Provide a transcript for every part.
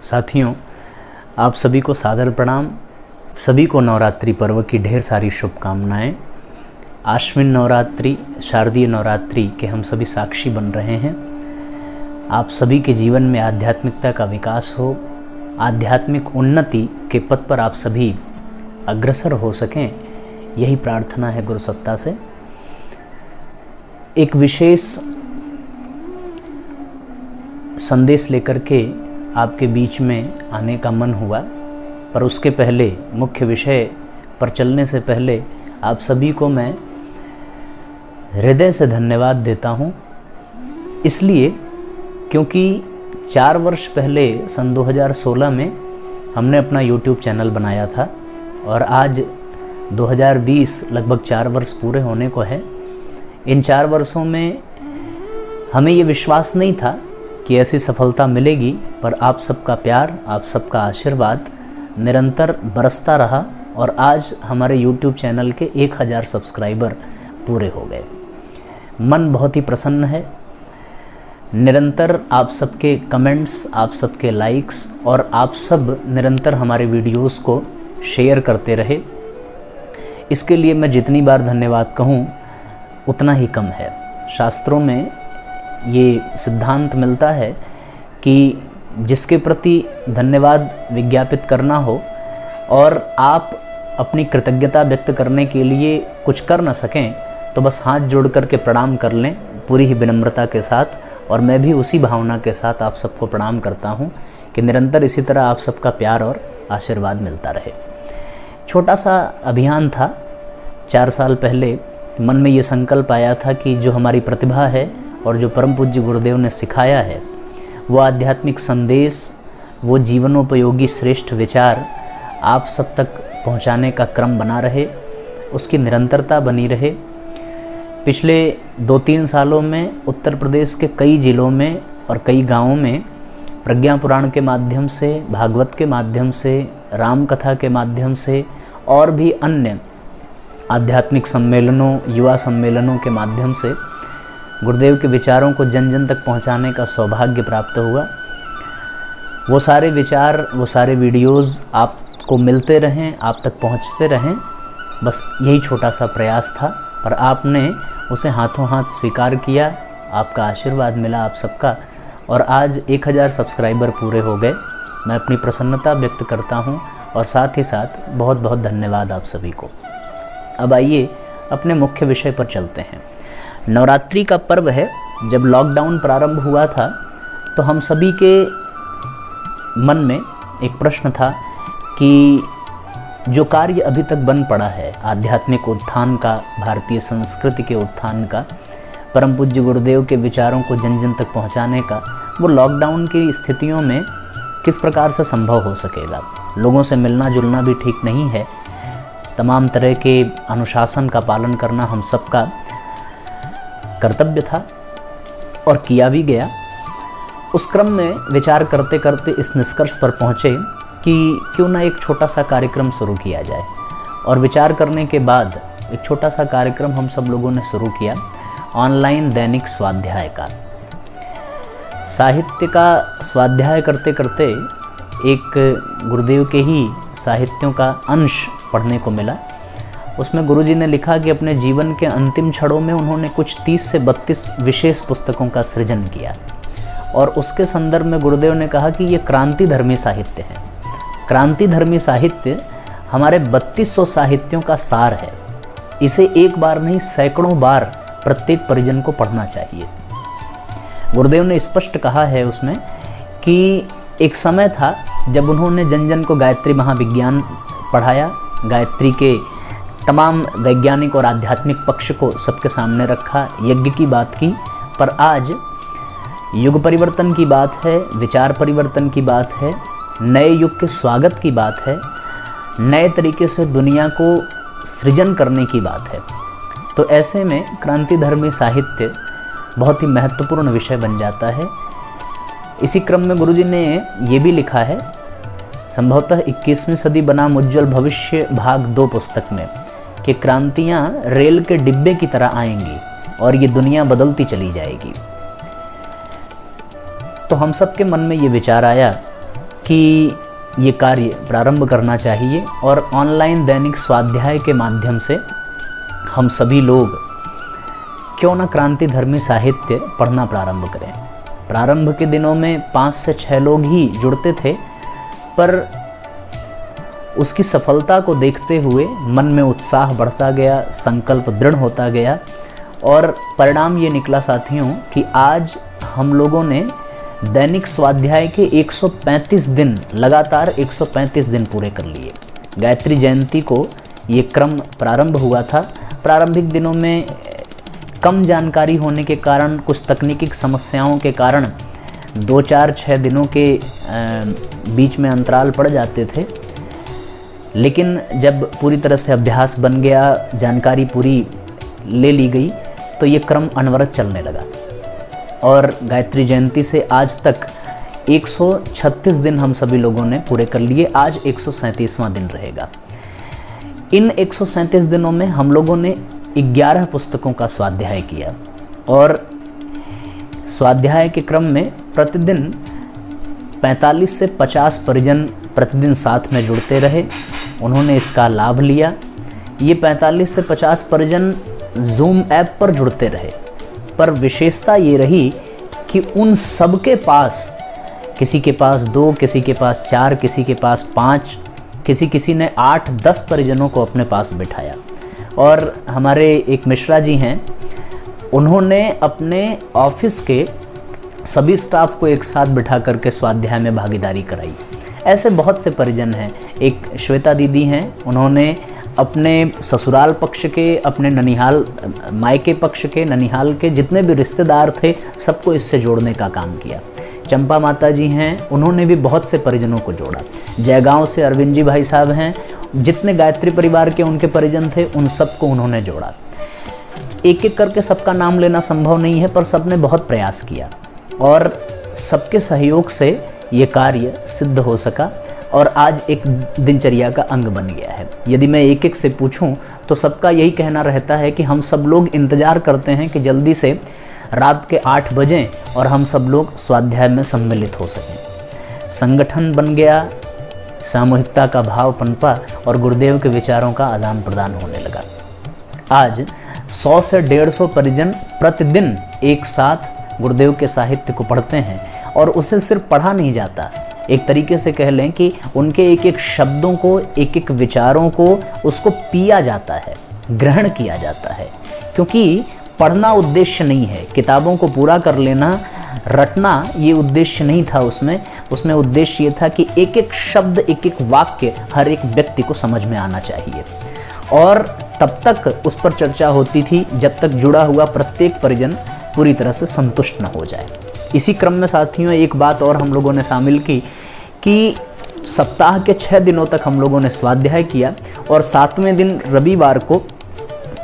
साथियों, आप सभी को सादर प्रणाम। सभी को नवरात्रि पर्व की ढेर सारी शुभकामनाएं। आश्विन नवरात्रि, शारदीय नवरात्रि के हम सभी साक्षी बन रहे हैं। आप सभी के जीवन में आध्यात्मिकता का विकास हो, आध्यात्मिक उन्नति के पथ पर आप सभी अग्रसर हो सकें, यही प्रार्थना है गुरु सत्ता से। एक विशेष संदेश लेकर के आपके बीच में आने का मन हुआ, पर उसके पहले मुख्य विषय पर चलने से पहले आप सभी को मैं हृदय से धन्यवाद देता हूँ। इसलिए क्योंकि 4 वर्ष पहले सन 2016 में हमने अपना YouTube चैनल बनाया था और आज 2020 लगभग 4 वर्ष पूरे होने को है। इन 4 वर्षों में हमें ये विश्वास नहीं था कि ऐसी सफलता मिलेगी, पर आप सबका प्यार, आप सबका आशीर्वाद निरंतर बरसता रहा और आज हमारे YouTube चैनल के 1000 सब्सक्राइबर पूरे हो गए। मन बहुत ही प्रसन्न है। निरंतर आप सबके कमेंट्स, आप सबके लाइक्स और आप सब निरंतर हमारे वीडियोस को शेयर करते रहे। इसके लिए मैं जितनी बार धन्यवाद कहूँ उतना ही कम है। शास्त्रों में ये सिद्धांत मिलता है कि जिसके प्रति धन्यवाद विज्ञापित करना हो और आप अपनी कृतज्ञता व्यक्त करने के लिए कुछ कर न सकें, तो बस हाथ जोड़ कर के प्रणाम कर लें पूरी ही विनम्रता के साथ। और मैं भी उसी भावना के साथ आप सबको प्रणाम करता हूँ कि निरंतर इसी तरह आप सबका प्यार और आशीर्वाद मिलता रहे। छोटा सा अभियान था। 4 साल पहले मन में ये संकल्प आया था कि जो हमारी प्रतिभा है और जो परम पूज्य गुरुदेव ने सिखाया है, वो आध्यात्मिक संदेश, वो जीवनोपयोगी श्रेष्ठ विचार आप सब तक पहुंचाने का क्रम बना रहे, उसकी निरंतरता बनी रहे। पिछले 2-3 सालों में उत्तर प्रदेश के कई ज़िलों में और कई गांवों में प्रज्ञा पुराण के माध्यम से, भागवत के माध्यम से, राम कथा के माध्यम से और भी अन्य आध्यात्मिक सम्मेलनों, युवा सम्मेलनों के माध्यम से गुरुदेव के विचारों को जन जन तक पहुंचाने का सौभाग्य प्राप्त हुआ। वो सारे विचार, वो सारे वीडियोज़ आपको मिलते रहें, आप तक पहुंचते रहें, बस यही छोटा सा प्रयास था। पर आपने उसे हाथों हाथ स्वीकार किया, आपका आशीर्वाद मिला आप सबका, और आज 1000 सब्सक्राइबर पूरे हो गए। मैं अपनी प्रसन्नता व्यक्त करता हूं और साथ ही साथ बहुत बहुत धन्यवाद आप सभी को। अब आइए अपने मुख्य विषय पर चलते हैं। नवरात्रि का पर्व है। जब लॉकडाउन प्रारंभ हुआ था तो हम सभी के मन में एक प्रश्न था कि जो कार्य अभी तक बन पड़ा है, आध्यात्मिक उत्थान का, भारतीय संस्कृति के उत्थान का, परम पूज्य गुरुदेव के विचारों को जन जन तक पहुंचाने का, वो लॉकडाउन की स्थितियों में किस प्रकार से संभव हो सकेगा। लोगों से मिलना जुलना भी ठीक नहीं है। तमाम तरह के अनुशासन का पालन करना हम सबका कर्तव्य था और किया भी गया। उस क्रम में विचार करते करते इस निष्कर्ष पर पहुँचे कि क्यों ना एक छोटा सा कार्यक्रम शुरू किया जाए। और विचार करने के बाद एक छोटा सा कार्यक्रम हम सब लोगों ने शुरू किया, ऑनलाइन दैनिक स्वाध्याय का। साहित्य का स्वाध्याय करते करते एक गुरुदेव के ही साहित्यों का अंश पढ़ने को मिला। उसमें गुरुजी ने लिखा कि अपने जीवन के अंतिम क्षणों में उन्होंने कुछ 30 से 32 विशेष पुस्तकों का सृजन किया और उसके संदर्भ में गुरुदेव ने कहा कि ये क्रांतिधर्मी साहित्य है। क्रांतिधर्मी साहित्य हमारे 3200 साहित्यों का सार है। इसे एक बार नहीं, सैकड़ों बार प्रत्येक परिजन को पढ़ना चाहिए। गुरुदेव ने स्पष्ट कहा है उसमें कि एक समय था जब उन्होंने जन जन को गायत्री महाविज्ञान पढ़ाया, गायत्री के तमाम वैज्ञानिक और आध्यात्मिक पक्ष को सबके सामने रखा, यज्ञ की बात की। पर आज युग परिवर्तन की बात है, विचार परिवर्तन की बात है, नए युग के स्वागत की बात है, नए तरीके से दुनिया को सृजन करने की बात है। तो ऐसे में क्रांतिधर्मी साहित्य बहुत ही महत्वपूर्ण विषय बन जाता है। इसी क्रम में गुरुजी ने ये भी लिखा है, संभवतः 21वीं सदी बनाम उज्ज्वल भविष्य भाग 2 पुस्तक में, कि क्रांतियाँ रेल के डिब्बे की तरह आएंगी और ये दुनिया बदलती चली जाएगी। तो हम सब के मन में ये विचार आया कि ये कार्य प्रारंभ करना चाहिए और ऑनलाइन दैनिक स्वाध्याय के माध्यम से हम सभी लोग क्यों न क्रांतिधर्मी साहित्य पढ़ना प्रारंभ करें। प्रारंभ के दिनों में 5 से 6 लोग ही जुड़ते थे, पर उसकी सफलता को देखते हुए मन में उत्साह बढ़ता गया, संकल्प दृढ़ होता गया और परिणाम ये निकला साथियों कि आज हम लोगों ने दैनिक स्वाध्याय के 135 दिन, लगातार 135 दिन पूरे कर लिए। गायत्री जयंती को ये क्रम प्रारंभ हुआ था। प्रारंभिक दिनों में कम जानकारी होने के कारण, कुछ तकनीकी समस्याओं के कारण 2, 4, 6 दिनों के बीच में अंतराल पड़ जाते थे, लेकिन जब पूरी तरह से अभ्यास बन गया, जानकारी पूरी ले ली गई, तो ये क्रम अनवरत चलने लगा और गायत्री जयंती से आज तक 136 दिन हम सभी लोगों ने पूरे कर लिए। आज 137वां दिन रहेगा। इन 137 दिनों में हम लोगों ने 11 पुस्तकों का स्वाध्याय किया और स्वाध्याय के क्रम में प्रतिदिन 45 से 50 परिजन प्रतिदिन साथ में जुड़ते रहे। उन्होंने इसका लाभ लिया। ये 45 से 50 परिजन जूम ऐप पर जुड़ते रहे, पर विशेषता ये रही कि उन सब के पास, किसी के पास 2, किसी के पास 4, किसी के पास 5, किसी ने 8-10 परिजनों को अपने पास बिठाया। और हमारे एक मिश्रा जी हैं, उन्होंने अपने ऑफिस के सभी स्टाफ को एक साथ बिठा करके स्वाध्याय में भागीदारी कराई। ऐसे बहुत से परिजन हैं। एक श्वेता दीदी हैं, उन्होंने अपने ससुराल पक्ष के, अपने ननिहाल मायके पक्ष के, ननिहाल के जितने भी रिश्तेदार थे सबको इससे जोड़ने का काम किया। चंपा माता जी हैं, उन्होंने भी बहुत से परिजनों को जोड़ा। जयगांव से अरविंद जी भाई साहब हैं, जितने गायत्री परिवार के उनके परिजन थे उन सबको उन्होंने जोड़ा। एक एक करके सबका नाम लेना संभव नहीं है, पर सबने बहुत प्रयास किया और सबके सहयोग से ये कार्य सिद्ध हो सका और आज एक दिनचर्या का अंग बन गया है। यदि मैं एक एक से पूछूं तो सबका यही कहना रहता है कि हम सब लोग इंतज़ार करते हैं कि जल्दी से रात के 8 बजें और हम सब लोग स्वाध्याय में सम्मिलित हो सकें। संगठन बन गया, सामूहिकता का भाव पनपा और गुरुदेव के विचारों का आदान प्रदान होने लगा। आज 100 से 150 परिजन प्रतिदिन एक साथ गुरुदेव के साहित्य को पढ़ते हैं और उसे सिर्फ पढ़ा नहीं जाता, एक तरीके से कह लें कि उनके एक एक शब्दों को, एक एक विचारों को उसको पिया जाता है, ग्रहण किया जाता है। क्योंकि पढ़ना उद्देश्य नहीं है, किताबों को पूरा कर लेना, रटना ये उद्देश्य नहीं था। उसमें उद्देश्य ये था कि एक एक शब्द, एक एक वाक्य हर एक व्यक्ति को समझ में आना चाहिए और तब तक उस पर चर्चा होती थी जब तक जुड़ा हुआ प्रत्येक परिजन पूरी तरह से संतुष्ट न हो जाए। इसी क्रम में साथियों एक बात और हम लोगों ने शामिल की कि सप्ताह के 6 दिनों तक हम लोगों ने स्वाध्याय किया और 7वें दिन रविवार को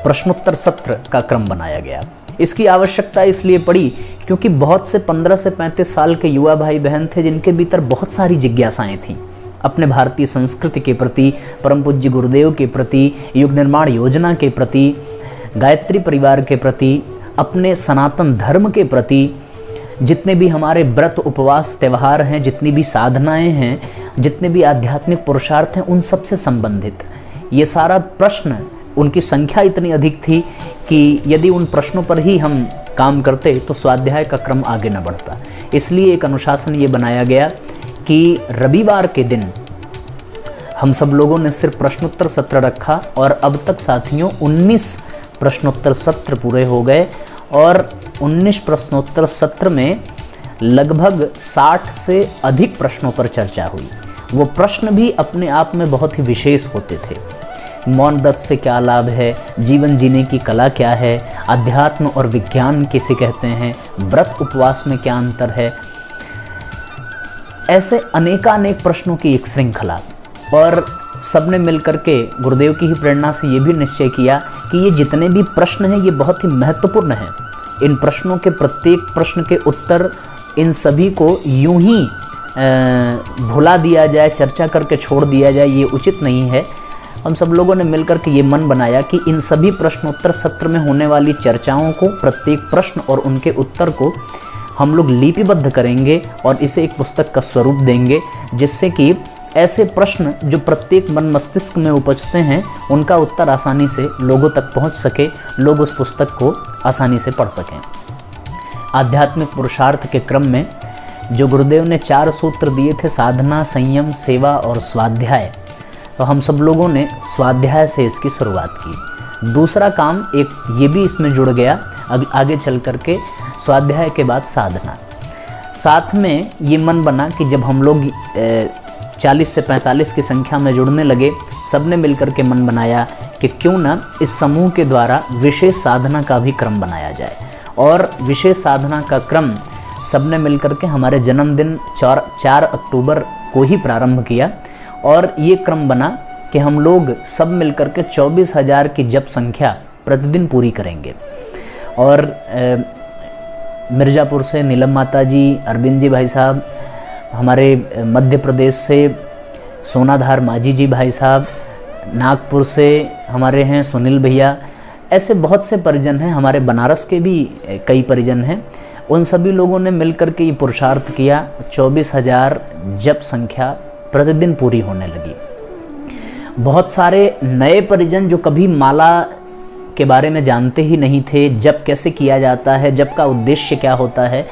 प्रश्नोत्तर सत्र का क्रम बनाया गया। इसकी आवश्यकता इसलिए पड़ी क्योंकि बहुत से 15 से 35 साल के युवा भाई बहन थे जिनके भीतर बहुत सारी जिज्ञासाएं थीं अपने भारतीय संस्कृति के प्रति, परम पूज्य गुरुदेव के प्रति, युग निर्माण योजना के प्रति, गायत्री परिवार के प्रति, अपने सनातन धर्म के प्रति, जितने भी हमारे व्रत उपवास त्यौहार हैं, जितनी भी साधनाएं हैं, जितने भी आध्यात्मिक पुरुषार्थ हैं, उन सब से संबंधित ये सारा प्रश्न, उनकी संख्या इतनी अधिक थी कि यदि उन प्रश्नों पर ही हम काम करते तो स्वाध्याय का क्रम आगे न बढ़ता। इसलिए एक अनुशासन ये बनाया गया कि रविवार के दिन हम सब लोगों ने सिर्फ प्रश्नोत्तर सत्र रखा और अब तक साथियों 19 प्रश्नोत्तर सत्र पूरे हो गए और 19 प्रश्नोत्तर सत्र में लगभग 60 से अधिक प्रश्नों पर चर्चा हुई। वो प्रश्न भी अपने आप में बहुत ही विशेष होते थे। मौन व्रत से क्या लाभ है, जीवन जीने की कला क्या है, अध्यात्म और विज्ञान किसे कहते हैं, व्रत उपवास में क्या अंतर है, ऐसे अनेकानेक प्रश्नों की एक श्रृंखला। और सबने मिलकर के गुरुदेव की ही प्रेरणा से ये भी निश्चय किया कि ये जितने भी प्रश्न हैं ये बहुत ही महत्वपूर्ण हैं। इन प्रश्नों के प्रत्येक प्रश्न के उत्तर इन सभी को यूं ही भुला दिया जाए, चर्चा करके छोड़ दिया जाए, ये उचित नहीं है। हम सब लोगों ने मिलकर के ये मन बनाया कि इन सभी प्रश्नोत्तर सत्र में होने वाली चर्चाओं को, प्रत्येक प्रश्न और उनके उत्तर को हम लोग लिपिबद्ध करेंगे और इसे एक पुस्तक का स्वरूप देंगे, जिससे कि ऐसे प्रश्न जो प्रत्येक मन मस्तिष्क में उपजते हैं उनका उत्तर आसानी से लोगों तक पहुंच सके, लोग उस पुस्तक को आसानी से पढ़ सकें। आध्यात्मिक पुरुषार्थ के क्रम में जो गुरुदेव ने 4 सूत्र दिए थे, साधना, संयम, सेवा और स्वाध्याय, तो हम सब लोगों ने स्वाध्याय से इसकी शुरुआत की। दूसरा काम एक ये भी इसमें जुड़ गया अब आगे चल करके, स्वाध्याय के बाद साधना। साथ में ये मन बना कि जब हम लोग 40 से 45 की संख्या में जुड़ने लगे, सबने मिलकर के मन बनाया कि क्यों ना इस समूह के द्वारा विशेष साधना का भी क्रम बनाया जाए। और विशेष साधना का क्रम सबने मिलकर के हमारे जन्मदिन 4 अक्टूबर को ही प्रारंभ किया। और ये क्रम बना कि हम लोग सब मिलकर के 24,000 की जप संख्या प्रतिदिन पूरी करेंगे। और मिर्ज़ापुर से नीलम माता जी, अरविंद जी भाई साहब, हमारे मध्य प्रदेश से सोनाधार माझी जी भाई साहब, नागपुर से हमारे हैं सुनील भैया, ऐसे बहुत से परिजन हैं, हमारे बनारस के भी कई परिजन हैं। उन सभी लोगों ने मिलकर के ये पुरुषार्थ किया। 24,000 जप संख्या प्रतिदिन पूरी होने लगी। बहुत सारे नए परिजन जो कभी माला के बारे में जानते ही नहीं थे, जप कैसे किया जाता है, जप का उद्देश्य क्या होता है,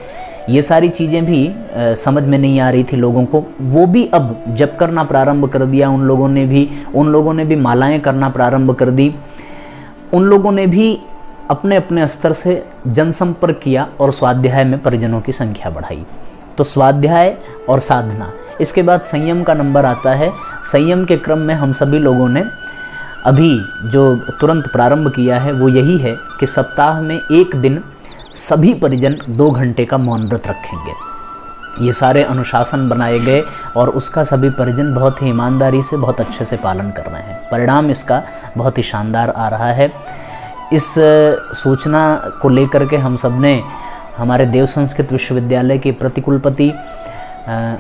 ये सारी चीज़ें भी समझ में नहीं आ रही थी लोगों को, वो भी अब जप करना प्रारंभ कर दिया। उन लोगों ने भी मालाएं करना प्रारंभ कर दी। उन लोगों ने भी अपने अपने स्तर से जनसंपर्क किया और स्वाध्याय में परिजनों की संख्या बढ़ाई। तो स्वाध्याय और साधना, इसके बाद संयम का नंबर आता है। संयम के क्रम में हम सभी लोगों ने अभी जो तुरंत प्रारंभ किया है वो यही है कि सप्ताह में एक दिन सभी परिजन 2 घंटे का मौन व्रत रखेंगे। ये सारे अनुशासन बनाए गए और उसका सभी परिजन बहुत ही ईमानदारी से, बहुत अच्छे से पालन कर रहे हैं। परिणाम इसका बहुत ही शानदार आ रहा है। इस सूचना को लेकर के हम सब ने हमारे देव संस्कृत विश्वविद्यालय के प्रतिकुलपति,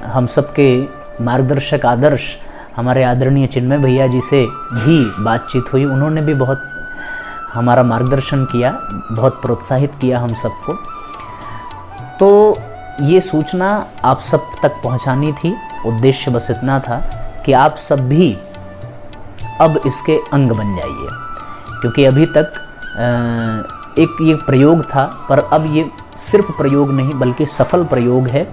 हम सब के मार्गदर्शक आदर्श हमारे आदरणीय चिन्मय भैया जी से भी बातचीत हुई। उन्होंने भी बहुत हमारा मार्गदर्शन किया, बहुत प्रोत्साहित किया हम सबको। तो ये सूचना आप सब तक पहुंचानी थी। उद्देश्य बस इतना था कि आप सब भी अब इसके अंग बन जाइए, क्योंकि अभी तक एक ये प्रयोग था, पर अब ये सिर्फ प्रयोग नहीं बल्कि सफल प्रयोग है।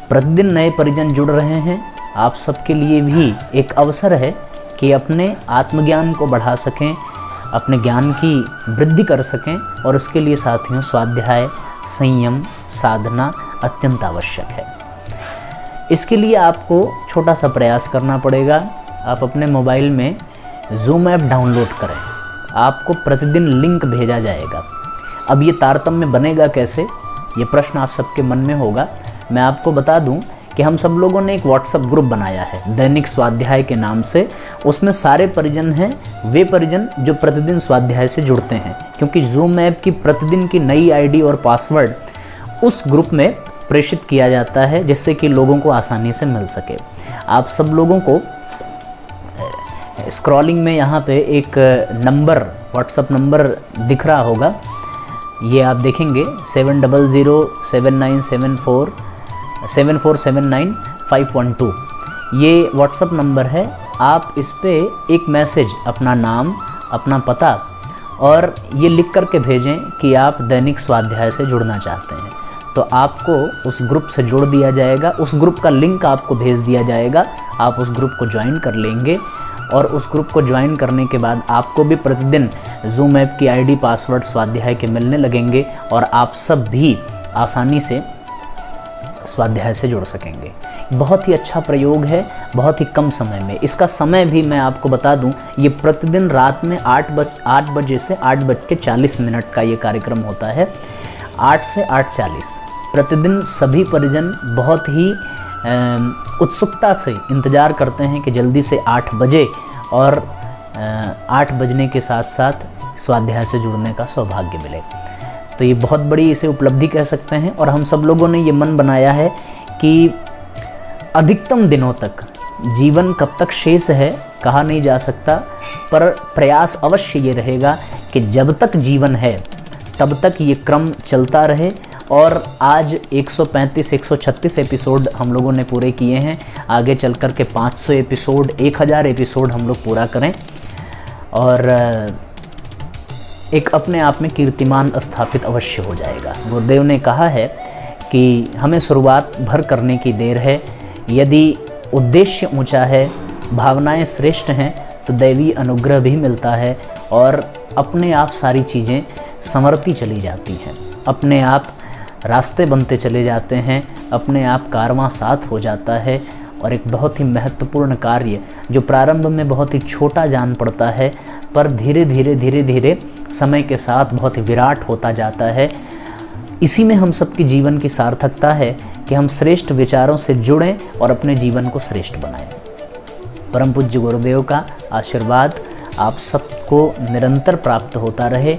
प्रतिदिन नए परिजन जुड़ रहे हैं। आप सबके लिए भी एक अवसर है कि अपने आत्मज्ञान को बढ़ा सकें, अपने ज्ञान की वृद्धि कर सकें, और इसके लिए साथियों स्वाध्याय, संयम, साधना अत्यंत आवश्यक है। इसके लिए आपको छोटा सा प्रयास करना पड़ेगा। आप अपने मोबाइल में ज़ूम ऐप डाउनलोड करें, आपको प्रतिदिन लिंक भेजा जाएगा। अब ये तारतम्य बनेगा कैसे, ये प्रश्न आप सबके मन में होगा। मैं आपको बता दूं कि हम सब लोगों ने एक व्हाट्सएप ग्रुप बनाया है दैनिक स्वाध्याय के नाम से। उसमें सारे परिजन हैं, वे परिजन जो प्रतिदिन स्वाध्याय से जुड़ते हैं, क्योंकि ज़ूम ऐप की प्रतिदिन की नई आईडी और पासवर्ड उस ग्रुप में प्रेषित किया जाता है, जिससे कि लोगों को आसानी से मिल सके। आप सब लोगों को स्क्रॉलिंग में यहाँ पे एक नंबर, व्हाट्सएप नंबर दिख रहा होगा, ये आप देखेंगे 7007974747479512। ये व्हाट्सएप नंबर है। आप इस पे एक मैसेज, अपना नाम, अपना पता और ये लिख कर के भेजें कि आप दैनिक स्वाध्याय से जुड़ना चाहते हैं, तो आपको उस ग्रुप से जोड़ दिया जाएगा। उस ग्रुप का लिंक आपको भेज दिया जाएगा। आप उस ग्रुप को ज्वाइन कर लेंगे और उस ग्रुप को ज्वाइन करने के बाद आपको भी प्रतिदिन ज़ूम ऐप की आईडी, पासवर्ड स्वाध्याय के मिलने लगेंगे और आप सब भी आसानी से स्वाध्याय से जुड़ सकेंगे। बहुत ही अच्छा प्रयोग है, बहुत ही कम समय में। इसका समय भी मैं आपको बता दूं, ये प्रतिदिन रात में 8 बजे से 8:40 का ये कार्यक्रम होता है। 8 से 8:40 प्रतिदिन सभी परिजन बहुत ही उत्सुकता से इंतज़ार करते हैं कि जल्दी से 8 बजे और 8 बजने के साथ साथ स्वाध्याय से जुड़ने का सौभाग्य मिले। तो ये बहुत बड़ी इसे उपलब्धि कह सकते हैं। और हम सब लोगों ने ये मन बनाया है कि अधिकतम दिनों तक, जीवन कब तक शेष है कहा नहीं जा सकता, पर प्रयास अवश्य ये रहेगा कि जब तक जीवन है तब तक ये क्रम चलता रहे और आज 135-136 एपिसोड हम लोगों ने पूरे किए हैं। आगे चल कर के 500 एपिसोड, 1000 एपिसोड हम लोग पूरा करें और एक अपने आप में कीर्तिमान स्थापित अवश्य हो जाएगा। गुरुदेव ने कहा है कि हमें शुरुआत भर करने की देर है। यदि उद्देश्य ऊंचा है, भावनाएं श्रेष्ठ हैं तो दैवी अनुग्रह भी मिलता है और अपने आप सारी चीज़ें संवरती चली जाती हैं, अपने आप रास्ते बनते चले जाते हैं, अपने आप कारवां साथ हो जाता है और एक बहुत ही महत्वपूर्ण कार्य जो प्रारंभ में बहुत ही छोटा जान पड़ता है पर धीरे धीरे समय के साथ बहुत ही विराट होता जाता है। इसी में हम सबकी जीवन की सार्थकता है कि हम श्रेष्ठ विचारों से जुड़ें और अपने जीवन को श्रेष्ठ बनाएं। परम पूज्य गुरुदेव का आशीर्वाद आप सबको निरंतर प्राप्त होता रहे।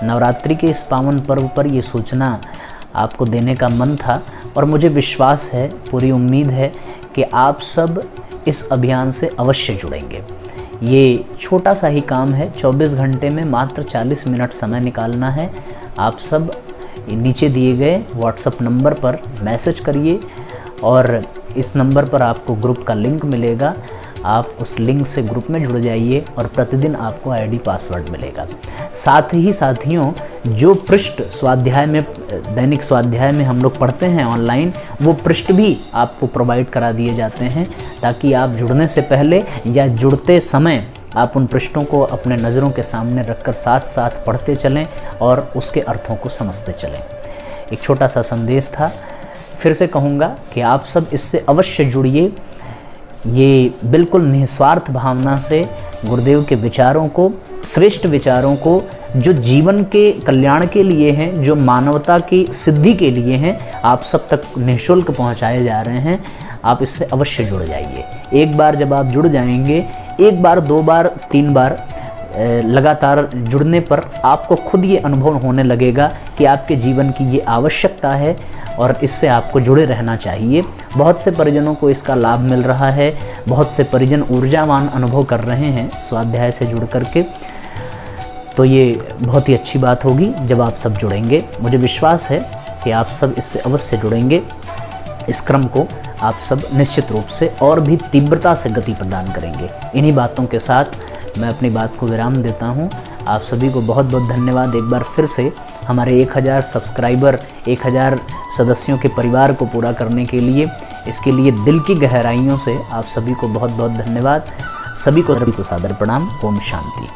नवरात्रि के इस पावन पर्व पर ये सूचना आपको देने का मन था और मुझे विश्वास है, पूरी उम्मीद है कि आप सब इस अभियान से अवश्य जुड़ेंगे। ये छोटा सा ही काम है, 24 घंटे में मात्र 40 मिनट समय निकालना है। आप सब नीचे दिए गए व्हाट्सएप नंबर पर मैसेज करिए और इस नंबर पर आपको ग्रुप का लिंक मिलेगा। आप उस लिंक से ग्रुप में जुड़ जाइए और प्रतिदिन आपको आईडी पासवर्ड मिलेगा। साथ ही साथियों, जो पृष्ठ स्वाध्याय में, दैनिक स्वाध्याय में हम लोग पढ़ते हैं ऑनलाइन, वो पृष्ठ भी आपको प्रोवाइड करा दिए जाते हैं ताकि आप जुड़ने से पहले या जुड़ते समय आप उन पृष्ठों को अपने नज़रों के सामने रखकर साथ साथ पढ़ते चलें और उसके अर्थों को समझते चलें। एक छोटा सा संदेश था, फिर से कहूँगा कि आप सब इससे अवश्य जुड़िए। ये बिल्कुल निस्वार्थ भावना से गुरुदेव के विचारों को, श्रेष्ठ विचारों को, जो जीवन के कल्याण के लिए हैं, जो मानवता की सिद्धि के लिए हैं, आप सब तक निःशुल्क पहुंचाए जा रहे हैं। आप इससे अवश्य जुड़ जाइए। एक बार जब आप जुड़ जाएंगे, एक बार, 2 बार, 3 बार लगातार जुड़ने पर आपको खुद ये अनुभव होने लगेगा कि आपके जीवन की ये आवश्यकता है और इससे आपको जुड़े रहना चाहिए। बहुत से परिजनों को इसका लाभ मिल रहा है, बहुत से परिजन ऊर्जावान अनुभव कर रहे हैं स्वाध्याय से जुड़ करके। तो ये बहुत ही अच्छी बात होगी जब आप सब जुड़ेंगे। मुझे विश्वास है कि आप सब इससे अवश्य जुड़ेंगे। इस क्रम को आप सब निश्चित रूप से और भी तीव्रता से गति प्रदान करेंगे। इन्हीं बातों के साथ मैं अपनी बात को विराम देता हूँ। आप सभी को बहुत बहुत धन्यवाद एक बार फिर से हमारे 1000 सब्सक्राइबर, 1000 सदस्यों के परिवार को पूरा करने के लिए। इसके लिए दिल की गहराइयों से आप सभी को बहुत बहुत धन्यवाद। सभी को सादर प्रणाम। ओम शांति।